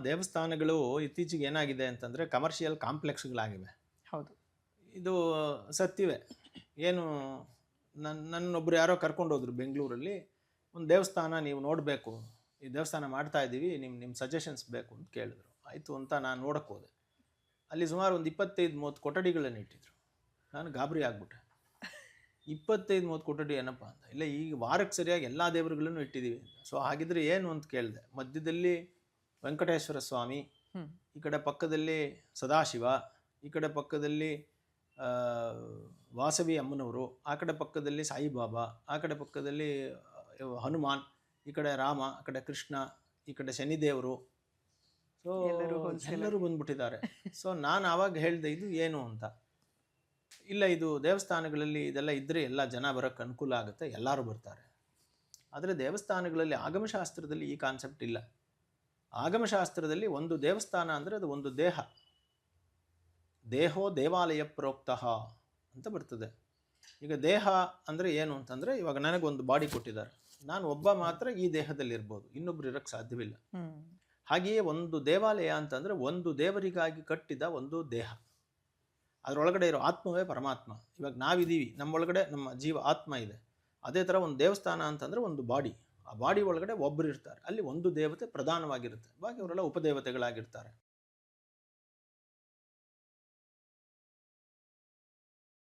ದೇವಸ್ಥಾನಗಳು ಇತ್ತೀಚೆಗೆ ಏನಾಗಿದೆ ಅಂತಂದರೆ ಕಮರ್ಷಿಯಲ್ ಕಾಂಪ್ಲೆಕ್ಸ್ಗಳಾಗಿವೆ. ಹೌದು. ಇದು ಸತ್ಯವೇ. ಏನು ನನ್ನೊಬ್ರು ಯಾರೋ ಕರ್ಕೊಂಡೋದ್ರು ಬೆಂಗಳೂರಲ್ಲಿ. ಒಂದು ದೇವಸ್ಥಾನ ನೀವು ನೋಡಬೇಕು, ಈ ದೇವಸ್ಥಾನ ಮಾಡ್ತಾ ಇದ್ದೀವಿ, ನಿಮ್ಮ ಸಜೆಷನ್ಸ್ ಬೇಕು ಅಂತ ಕೇಳಿದ್ರು. ಆಯಿತು ಅಂತ ನಾನು ನೋಡಕ್ಕೆ ಹೋದೆ. ಅಲ್ಲಿ ಸುಮಾರು ಒಂದು 25-30 ಕೊಠಡಿಗಳನ್ನು ಇಟ್ಟಿದ್ರು. ನಾನು ಗಾಬರಿ ಆಗ್ಬಿಟ್ಟೆ. 25-30 ಕೊಠಡಿ ಏನಪ್ಪ ಅಂತ. ಇಲ್ಲ, ಈಗ ವಾರಕ್ಕೆ ಸರಿಯಾಗಿ ಎಲ್ಲ ದೇವರುಗಳನ್ನು ಇಟ್ಟಿದ್ದೀವಿ ಅಂತ. ಸೊ ಹಾಗಿದ್ರೆ ಏನು ಅಂತ ಕೇಳಿದೆ. ಮಧ್ಯದಲ್ಲಿ ವೆಂಕಟೇಶ್ವರ ಸ್ವಾಮಿ, ಈ ಕಡೆ ಪಕ್ಕದಲ್ಲಿ ಸದಾಶಿವ, ಈ ಕಡೆ ಪಕ್ಕದಲ್ಲಿ ವಾಸವಿ ಅಮ್ಮನವರು, ಆ ಕಡೆ ಪಕ್ಕದಲ್ಲಿ ಸಾಯಿಬಾಬಾ, ಆ ಕಡೆ ಪಕ್ಕದಲ್ಲಿ ಹನುಮಾನ್, ಈ ಕಡೆ ರಾಮ, ಆ ಕಡೆ ಕೃಷ್ಣ, ಈ ಕಡೆ ಶನಿದೇವರು. ಸೊ ಎಲ್ಲರೂ ಬಂದ್ಬಿಟ್ಟಿದ್ದಾರೆ. ಸೊ ನಾನು ಆವಾಗ ಹೇಳಿದೆ, ಇದು ಏನು ಅಂತ. ಇಲ್ಲ, ಇದು ದೇವಸ್ಥಾನಗಳಲ್ಲಿ ಇದೆಲ್ಲ ಇದ್ದರೆ ಎಲ್ಲ ಜನ ಬರೋಕ್ಕೆ ಅನುಕೂಲ ಆಗುತ್ತೆ, ಎಲ್ಲರೂ ಬರ್ತಾರೆ. ಆದರೆ ದೇವಸ್ಥಾನಗಳಲ್ಲಿ ಆಗಮಶಾಸ್ತ್ರದಲ್ಲಿ ಈ ಕಾನ್ಸೆಪ್ಟ್ ಇಲ್ಲ. ಆಗಮಶಾಸ್ತ್ರದಲ್ಲಿ ಒಂದು ದೇವಸ್ಥಾನ ಅಂದರೆ ಅದು ಒಂದು ದೇಹ. ದೇಹೋ ದೇವಾಲಯ ಪ್ರೋಕ್ತಃ ಅಂತ ಬರ್ತದೆ. ಈಗ ದೇಹ ಅಂದರೆ ಏನು ಅಂತಂದರೆ, ಇವಾಗ ನನಗೊಂದು ಬಾಡಿ ಕೊಟ್ಟಿದ್ದಾರೆ, ನಾನು ಒಬ್ಬ ಮಾತ್ರ ಈ ದೇಹದಲ್ಲಿ ಇರ್ಬೋದು, ಇನ್ನೊಬ್ರು ಇರೋಕ್ಕೆ ಸಾಧ್ಯವಿಲ್ಲ. ಹಾಗೆಯೇ ಒಂದು ದೇವಾಲಯ ಅಂತಂದರೆ ಒಂದು ದೇವರಿಗಾಗಿ ಕಟ್ಟಿದ ಒಂದು ದೇಹ, ಅದರೊಳಗಡೆ ಇರೋ ಆತ್ಮವೇ ಪರಮಾತ್ಮ. ಇವಾಗ ನಾವಿದ್ದೀವಿ, ನಮ್ಮೊಳಗಡೆ ನಮ್ಮ ಜೀವ ಆತ್ಮ ಇದೆ. ಅದೇ ಥರ ಒಂದು ದೇವಸ್ಥಾನ ಅಂತಂದರೆ ಒಂದು ಬಾಡಿ, ಆ ಬಾಡಿ ಒಳಗಡೆ ಒಬ್ಬರು ಇರ್ತಾರೆ, ಅಲ್ಲಿ ಒಂದು ದೇವತೆ ಪ್ರಧಾನವಾಗಿರುತ್ತೆ, ಬಾಕಿ ಅವರೆಲ್ಲ ಉಪದೇವತೆಗಳಾಗಿರ್ತಾರೆ.